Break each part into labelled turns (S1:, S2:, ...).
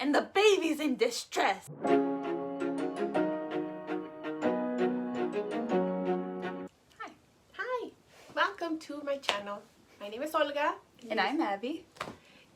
S1: and the baby's in distress.
S2: Hi, welcome to my channel. My name is Olga.
S1: And I'm Abby.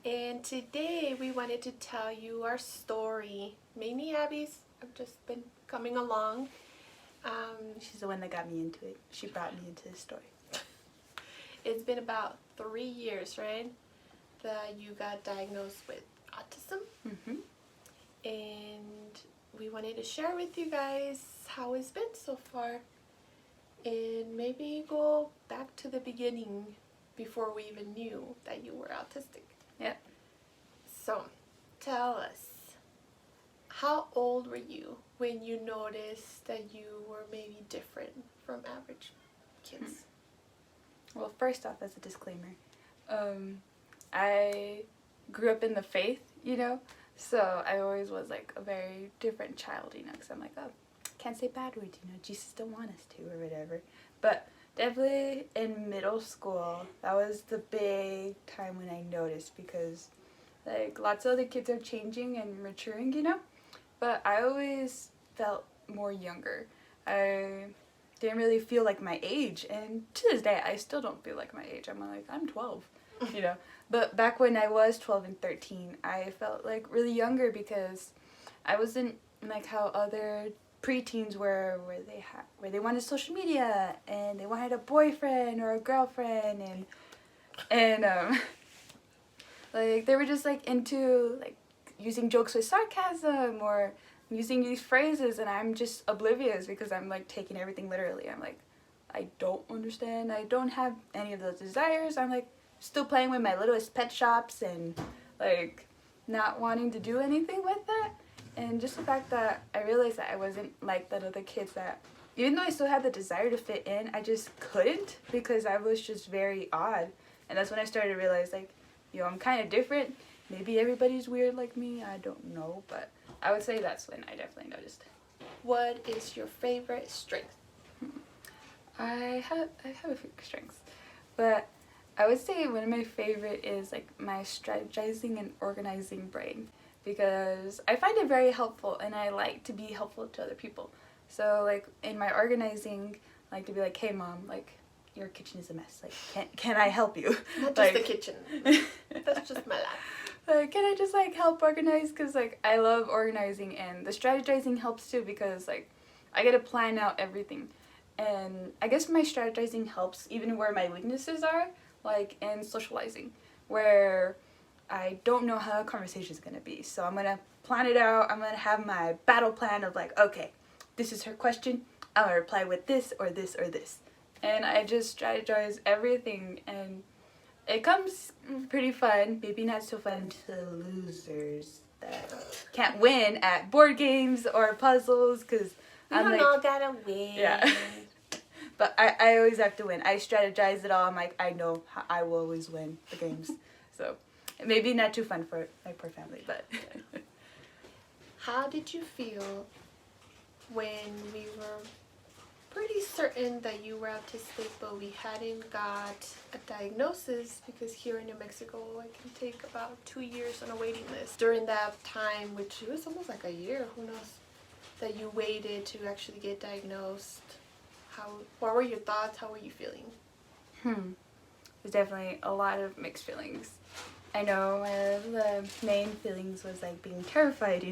S2: And today we wanted to tell you our story. Mainly Abby's. I've just been coming along.
S1: She's the one that got me into it. She brought me into the story.
S2: It's been about 3 years, right? That you got diagnosed with autism.
S1: Mm-hmm.
S2: And we wanted to share with you guys how it's been so far. And maybe go back to the beginning before we even knew that you were autistic.
S1: Yeah.
S2: So, tell us, how old were you when you noticed that you were maybe different from average kids?
S1: Well, first off, as a disclaimer, I grew up in the faith, so I always was like a very different child, because I'm like, oh, can't say bad words, Jesus don't want us to or whatever. But definitely in middle school, that was the big time when I noticed, because like lots of other kids are changing and maturing, but I always felt more younger. I didn't really feel like my age, and to this day I still don't feel like my age. I'm 12, but back when I was 12 and 13, I felt like really younger because I wasn't like how other preteens were, where they wanted social media and they wanted a boyfriend or a girlfriend, and like they were just like into like using jokes with sarcasm or using these phrases, and I'm just oblivious because I'm like taking everything literally. I'm like, I don't understand. I don't have any of those desires. I'm like still playing with my littlest pet shops and like not wanting to do anything with that. And just the fact that I realized that I wasn't like that other kids, that even though I still had the desire to fit in, I just couldn't because I was just very odd. And that's when I started to realize, like, I'm kind of different. Maybe everybody's weird like me. I don't know. But I would say that's when I definitely noticed.
S2: What is your favorite strength?
S1: I have a few strengths. But I would say one of my favorite is like my strategizing and organizing brain, because I find it very helpful and I like to be helpful to other people. So like in my organizing, I like to be like, hey mom, like your kitchen is a mess. Like can I help you?
S2: Not
S1: like,
S2: just the kitchen. That's just my life.
S1: Like, can I just like help organize? Because like I love organizing, and the strategizing helps too because like I get to plan out everything. And I guess my strategizing helps even where my weaknesses are, like in socializing, where I don't know how a conversation is going to be. So I'm going to plan it out. I'm going to have my battle plan of like, okay, this is her question. I'm going to reply with this or this or this. And I just strategize everything, and it comes pretty fun. Maybe not so fun to the losers that can't win at board games or puzzles, because I'm like,
S2: all gotta win.
S1: Yeah. But I always have to win. I strategize it all. I'm like, I know I will always win the games. So maybe not too fun for my poor family, but.
S2: How did you feel when we were pretty certain that you were autistic, but we hadn't got a diagnosis, because here in New Mexico it can take about 2 years on a waiting list. During that time, which was almost like a year, who knows, that you waited to actually get diagnosed, what were your thoughts? How were you feeling?
S1: There's definitely a lot of mixed feelings. I know one of the main feelings was like being terrified,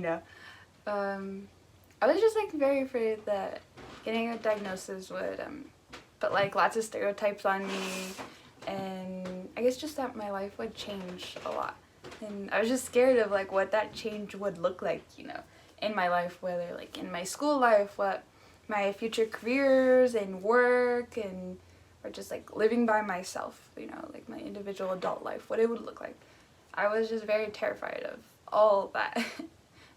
S1: I was just like very afraid that getting a diagnosis would put like lots of stereotypes on me, and I guess just that my life would change a lot. And I was just scared of like what that change would look like, in my life, whether like in my school life, what my future careers and work, and or just like living by myself, like my individual adult life, what it would look like. I was just very terrified of all that.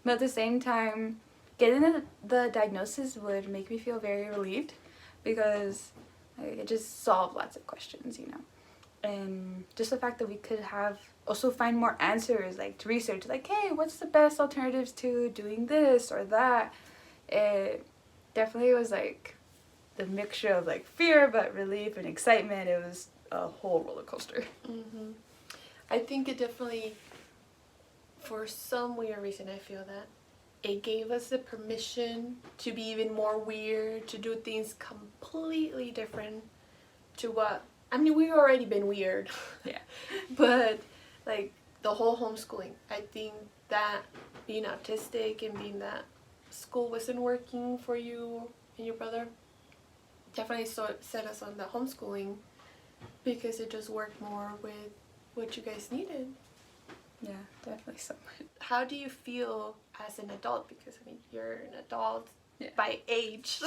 S1: But at the same time, getting the diagnosis would make me feel very relieved, because it just solved lots of questions, And just the fact that we could also find more answers, like to research, like, hey, what's the best alternatives to doing this or that? It definitely was like the mixture of like fear but relief and excitement. It was a whole roller coaster.
S2: I think it definitely, for some weird reason, I feel that it gave us the permission to be even more weird, to do things completely different to what, I mean, we've already been weird.
S1: Yeah.
S2: But, like, the whole homeschooling, I think that being autistic and being that school wasn't working for you and your brother definitely set us on the homeschooling because it just worked more with what you guys needed.
S1: Yeah, definitely so much.
S2: How do you feel as an adult? Because, I mean, you're an adult
S1: Yeah.
S2: by age.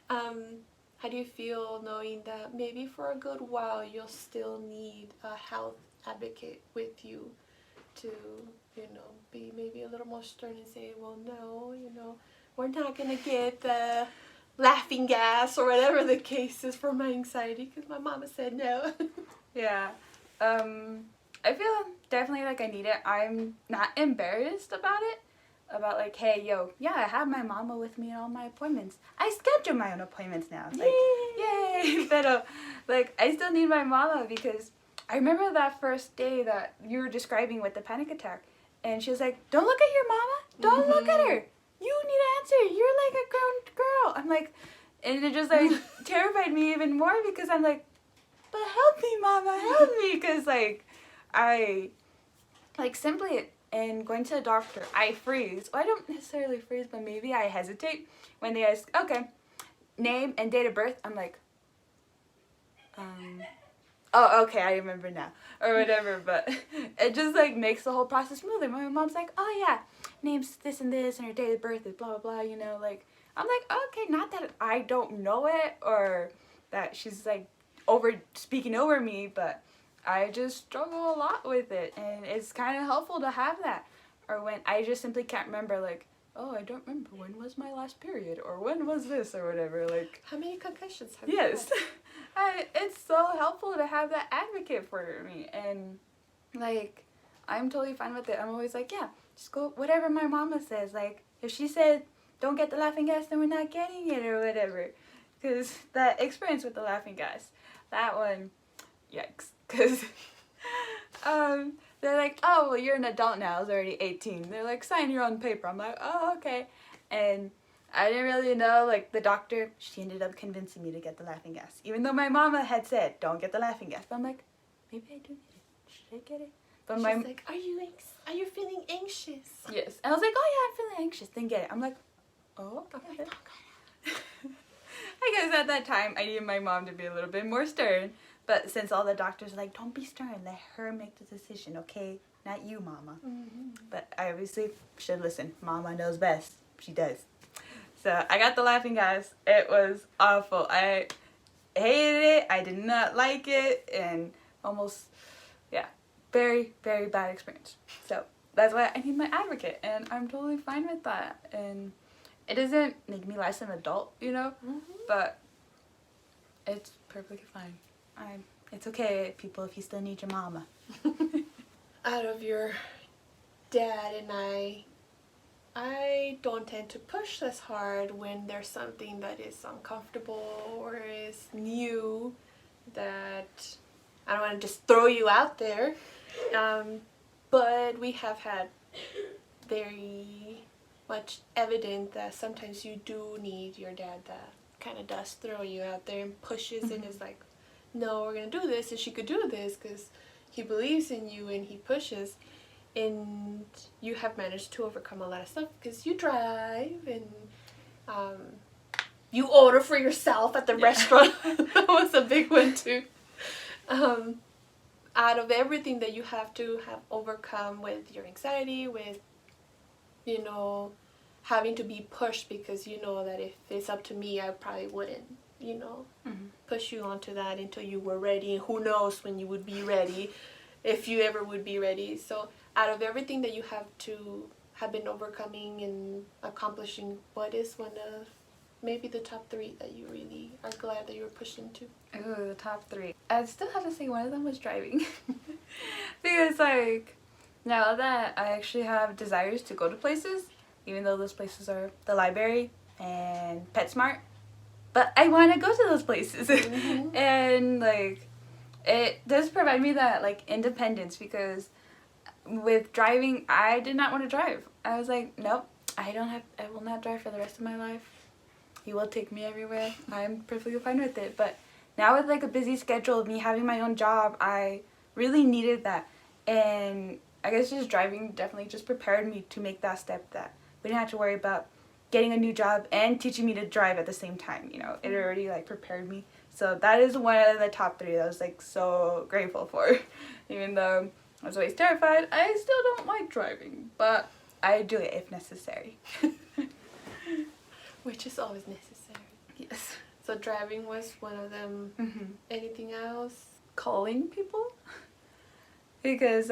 S2: How do you feel knowing that maybe for a good while you'll still need a health advocate with you to, be maybe a little more stern and say, well, no, we're not going to get the laughing gas or whatever the case is for my anxiety because my mama said no.
S1: Yeah. I feel definitely like I need it. I'm not embarrassed about it. About like, hey, yo, yeah, I have my mama with me at all my appointments. I schedule my own appointments now. Like, yay! But, like, I still need my mama because I remember that first day that you were describing with the panic attack. And she was like, don't look at your mama. Don't look at her. You need to answer. You're like a grown girl. I'm like, and it just, like, terrified me even more because I'm like, but help me, mama, help me. Because, like, I, like, simply... And going to the doctor, I freeze. Well, I don't necessarily freeze, but maybe I hesitate when they ask, okay, name and date of birth. I'm like, oh, okay, I remember now, or whatever. But it just like makes the whole process smoother. My mom's like, oh yeah, name's this and this, and her date of birth is blah blah blah. Like, I'm like, okay, not that I don't know it or that she's like speaking over me, but I just struggle a lot with it, and it's kind of helpful to have that. Or when I just simply can't remember, like, oh, I don't remember when was my last period, or when was this, or whatever. Like,
S2: how many concussions have
S1: yes,
S2: you had?
S1: it's so helpful to have that advocate for me, and like, I'm totally fine with it. I'm always like, yeah, just go whatever my mama says. Like, if she said don't get the laughing gas, then we're not getting it, or whatever. Because that experience with the laughing gas, that one, yikes. Because they're like, oh, well, you're an adult now. I was already 18. They're like, sign your own paper. I'm like, oh, okay. And I didn't really know, like, the doctor, she ended up convincing me to get the laughing gas. Even though my mama had said, don't get the laughing gas. But I'm like, maybe I do get it. Should I get it? But
S2: she's like, are you feeling anxious?
S1: Yes. And I was like, oh, yeah, I'm feeling anxious. Then get it. I'm like, oh, okay. I guess at that time, I needed my mom to be a little bit more stern. But since all the doctors are like, don't be stern, let her make the decision, okay? Not you, mama. Mm-hmm. But I obviously should listen. Mama knows best. She does. So I got the laughing gas. It was awful. I hated it. I did not like it. And almost, yeah, very, very bad experience. So that's why I need my advocate. And I'm totally fine with that. And it doesn't make me less an adult, Mm-hmm. But it's perfectly fine. It's okay, people, if you still need your mama.
S2: Out of your dad and I don't tend to push this hard when there's something that is uncomfortable or is new that I don't want to just throw you out there. But we have had very much evident that sometimes you do need your dad that kind of does throw you out there and pushes mm-hmm. and is like, no, we're going to do this and she could do this because he believes in you and he pushes. And you have managed to overcome a lot of stuff because you drive and you order for yourself at the restaurant. That was a big one too. Out of everything that you have to have overcome with your anxiety, with, having to be pushed because you know that if it's up to me, I probably wouldn't, mm-hmm. push you onto that until you were ready. And who knows when you would be ready, if you ever would be ready. So out of everything that you have been overcoming and accomplishing, what is one of maybe the top 3 that you really are glad that you were pushed into?
S1: Ooh, the top 3. I'd still have to say one of them was driving. Because, now that I actually have desires to go to places, even though those places are the library and PetSmart, but I want to go to those places. Mm-hmm. And, it does provide me that, independence because with driving, I did not want to drive. I was like, nope, I will not drive for the rest of my life. He will take me everywhere. I'm perfectly fine with it. But now with like a busy schedule of me having my own job, I really needed that. And I guess just driving definitely just prepared me to make that step, that we didn't have to worry about getting a new job and teaching me to drive at the same time. You know, it already like prepared me. So that is one of the top 3 that I was like so grateful for. Even though I was always terrified, I still don't like driving, but I do it if necessary.
S2: Which is always necessary.
S1: Yes.
S2: So driving was one of them.
S1: Mm-hmm.
S2: Anything else?
S1: Calling people. Because,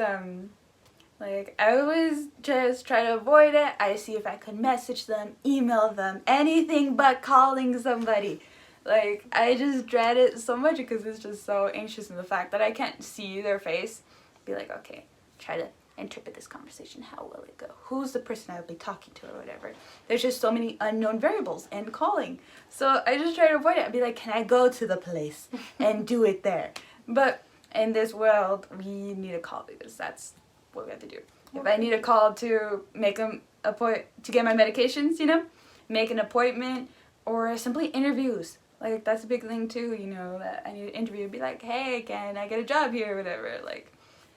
S1: like, I always just try to avoid it. I see if I could message them, email them, anything but calling somebody. Like, I just dread it so much because it's just so anxious in the fact that I can't see their face. Be like, okay, try to interpret this conversation. How will it go? Who's the person I will be talking to or whatever? There's just so many unknown variables in calling. So I just try to avoid it. I'd be like, can I go to the place and do it there? But in this world, we need a call because that's what we have to do. If I need a call to make to get my medications, you know, make an appointment, or simply interviews. Like, that's a big thing too, you know, that I need an interview. Be like, hey, can I get a job here or whatever? Like,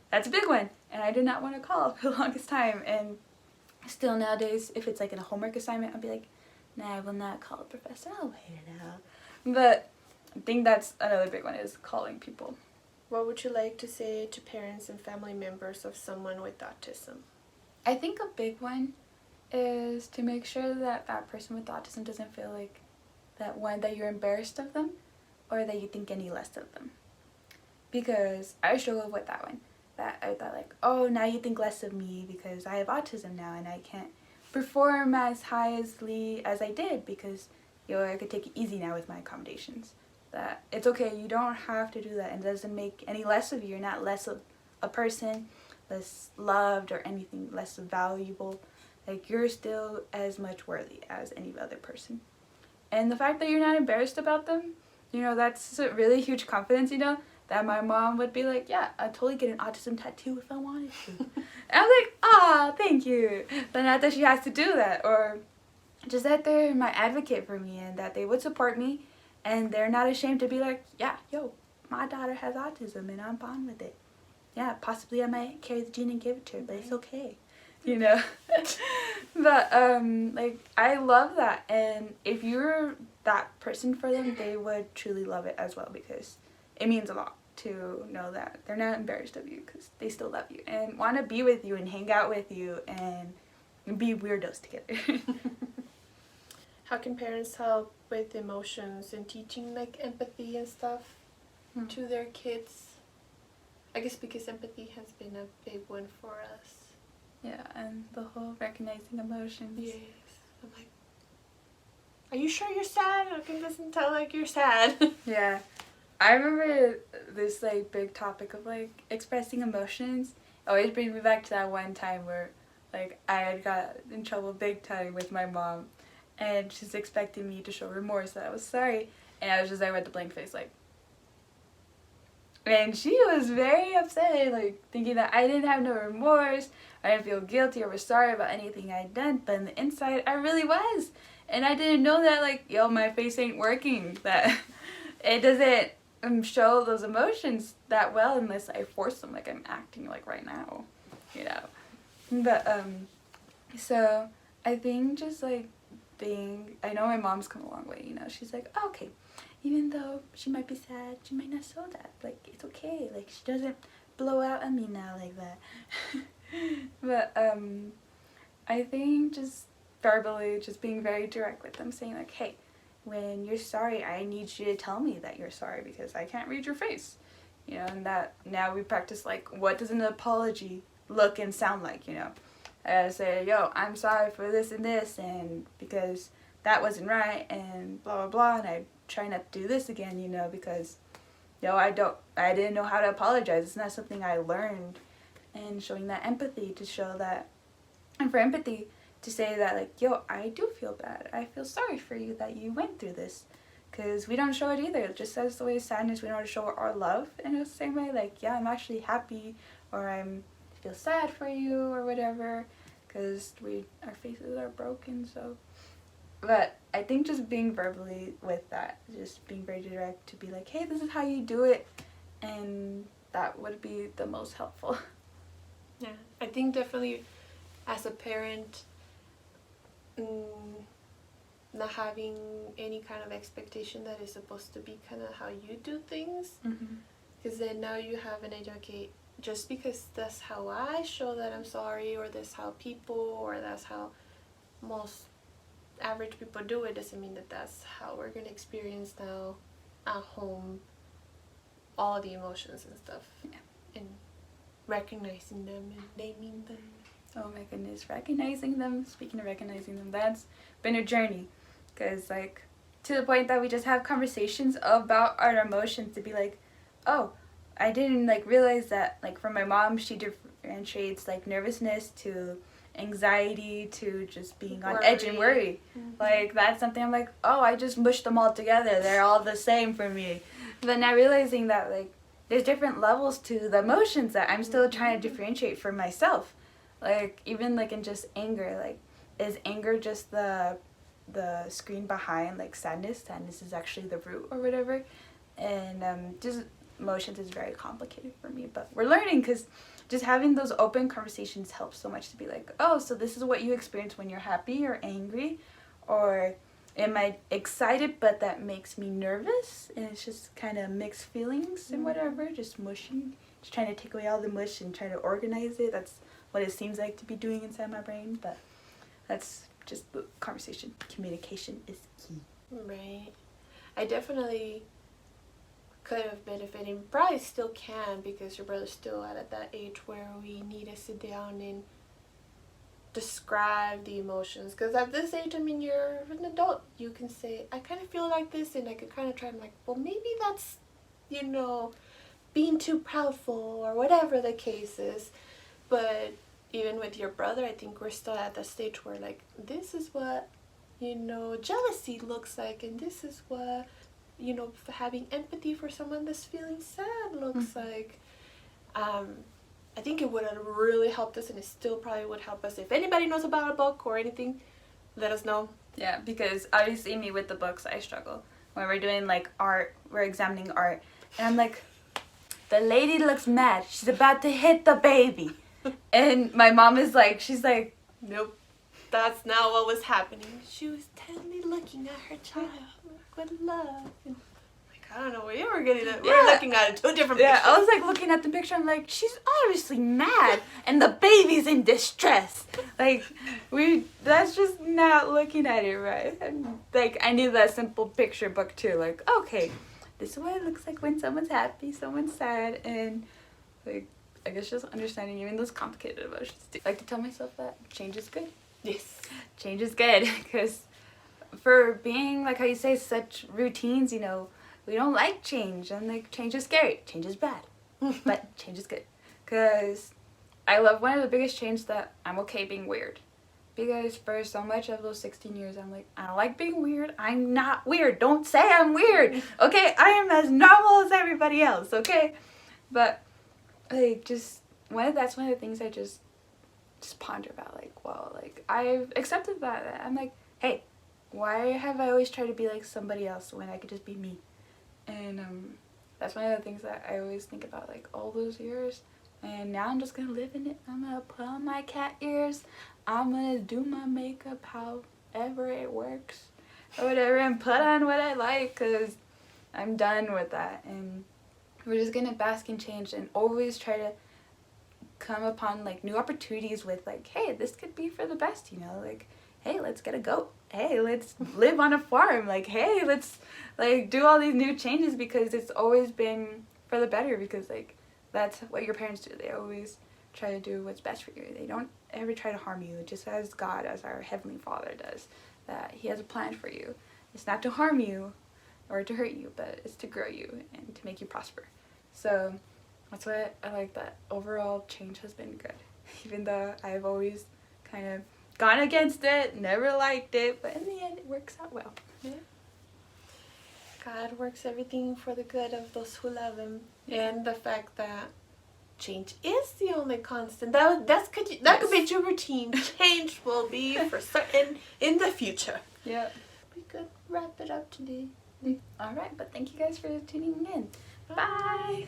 S1: that's a big one. And I did not want to call for the longest time. And still nowadays, if it's like in a homework assignment, I'll be like, nah, I will not call the professor. I'll wait it out. But I think that's another big one, is calling people.
S2: What would you like to say to parents and family members of someone with autism?
S1: I think a big one is to make sure that that person with autism doesn't feel like that you're embarrassed of them or that you think any less of them. Because I struggled with that one. That I thought like, oh, now you think less of me because I have autism now and I can't perform as highly as I did because, you know, I could take it easy now with my accommodations. That it's okay, you don't have to do that, and it doesn't make any less of you. You're not less of a person, less loved or anything, less valuable. Like, you're still as much worthy as any other person. And the fact that you're not embarrassed about them, you know, that's a really huge confidence, you know, that my mom would be like, yeah, I'd totally get an autism tattoo if I wanted to. And I'm like, ah, thank you. But not that she has to do that, or just that they're my advocate for me and that they would support me and they're not ashamed to be like, yeah, yo, my daughter has autism and I'm fine with it. Yeah, possibly I might carry the gene and give it to her, but it's okay. You know? But, like, I love that. And if you're that person for them, they would truly love it as well, because it means a lot to know that they're not embarrassed of you because they still love you and want to be with you and hang out with you and be weirdos together.
S2: How can parents help with emotions and teaching like empathy and stuff to their kids? I guess because empathy has been a big one for us.
S1: Yeah, and the whole recognizing emotions.
S2: Yes. I'm like, are you sure you're sad? It doesn't tell like you're sad.
S1: Yeah. I remember this like big topic of like expressing emotions always brings me back to that one time where like I had got in trouble big time with my mom and she's expecting me to show remorse that I was sorry, and I was just there with the blank face like, and she was very upset, like thinking that I didn't have no remorse, I didn't feel guilty or was sorry about anything I'd done, but in the inside I really was, and I didn't know that like, yo, my face ain't working, that it doesn't show those emotions that well unless I force them like I'm acting like right now, you know. But so I think just like I know my mom's come a long way, you know. She's like, oh, okay, even though she might be sad, she might not show that, like it's okay, like she doesn't blow out at me now like that. But I think just verbally just being very direct with them, saying like, hey, when you're sorry, I need you to tell me that you're sorry because I can't read your face, you know. And that now we practice like, what does an apology look and sound like, you know. I say, yo, I'm sorry for this and this, and because that wasn't right, and blah blah blah, and I try not to do this again, you know, because, yo, I didn't know how to apologize. It's not something I learned. And showing that empathy to show that, and for empathy to say that like, yo, I do feel bad. I feel sorry for you that you went through this, because we don't show it either. Just as the way sadness, we know how to show our love in the same way. Like, yeah, I'm actually happy, or I feel sad for you or whatever, because our faces are broken. So, but I think just being verbally with that, just being very direct to be like, hey, this is how you do it, and that would be the most helpful.
S2: Yeah, I think definitely as a parent, not having any kind of expectation that is supposed to be kind of how you do things, because then now you have an idea, okay, just because that's how I show that I'm sorry, or that's how people, or that's how most average people do it, doesn't mean that that's how we're going to experience now at home all the emotions and stuff.
S1: Yeah.
S2: And recognizing them and naming them.
S1: Oh my goodness, recognizing them. Speaking of recognizing them, that's been a journey, because like to the point that we just have conversations about our emotions to be like, oh, I didn't like realize that, like for my mom, she differentiates like nervousness to anxiety to just being on edge and worry. Like that's something I'm like, oh, I just mushed them all together, they're all the same for me. But now realizing that like there's different levels to the emotions that I'm still trying to differentiate for myself. Like even like in just anger, like is anger just the screen behind like sadness is actually the root or whatever. And just emotions is very complicated for me, but we're learning, because just having those open conversations helps so much to be like, oh, so this is what you experience when you're happy or angry, or am I excited but that makes me nervous, and it's just kind of mixed feelings and whatever, just mushing, just trying to take away all the mush and try to organize it. That's what it seems like to be doing inside my brain, but that's just the conversation. Communication is key.
S2: Right. I definitely could have benefited, probably still can, because your brother's still at that age where we need to sit down and describe the emotions. Because at this age, I mean, you're an adult. You can say, I kind of feel like this, and I could kind of try, I'm like, well, maybe that's, you know, being too proudful or whatever the case is. But even with your brother, I think we're still at the stage where, like, this is what, you know, jealousy looks like, and this is what, you know, having empathy for someone that's feeling sad looks like. I think it would have really helped us, and it still probably would help us. If anybody knows about a book or anything, let us know.
S1: Yeah, because obviously me with the books, I struggle. When we're doing like art, we're examining art, and I'm like, the lady looks mad. She's about to hit the baby. And my mom is like, she's like,
S2: nope, that's not what was happening. She was tenderly looking at her child with love. And, like, I don't know where you were getting it. We're looking at two different pictures.
S1: I was like looking at the picture. I'm like, she's obviously mad, and the baby's in distress. Like, that's just not looking at it right. And like, I need that simple picture book too. Like, okay, this is what it looks like when someone's happy, someone's sad, and like, I guess just understanding even those complicated emotions. I like to tell myself that change is good.
S2: Yes.
S1: Change is good, because for being, like how you say, such routines, you know, we don't like change, and like change is scary. Change is bad, but change is good. Because I love one of the biggest changes that I'm okay being weird. Because for so much of those 16 years, I'm like, I don't like being weird. I'm not weird. Don't say I'm weird. Okay, I am as normal as everybody else. Okay, but like that's one of the things I just ponder about. Like, well, like I've accepted that. I'm like, hey, why have I always tried to be like somebody else when I could just be me? And that's one of the things that I always think about, like all those years. And now I'm just gonna live in it. I'm gonna put on my cat ears. I'm gonna do my makeup however it works or whatever, and put on what I like, because I'm done with that. And we're just gonna bask in change and always try to come upon like new opportunities with like, hey, this could be for the best, you know, like, hey, let's get a goat. Hey, let's live on a farm. Like, hey, let's like do all these new changes, because it's always been for the better, because like that's what your parents do. They always try to do what's best for you. They don't ever try to harm you, just as God, as our Heavenly Father does, that He has a plan for you. It's not to harm you or to hurt you, but it's to grow you and to make you prosper. So that's why I like that overall change has been good, even though I've always kind of gone against it, never liked it, but in the end it works out well.
S2: Yeah. God works everything for the good of those who love Him. And the fact that change is the only constant. That could be your routine. Change will be for certain in the future.
S1: Yep.
S2: We could wrap it up today.
S1: All right, but thank you guys for tuning in.
S2: Bye.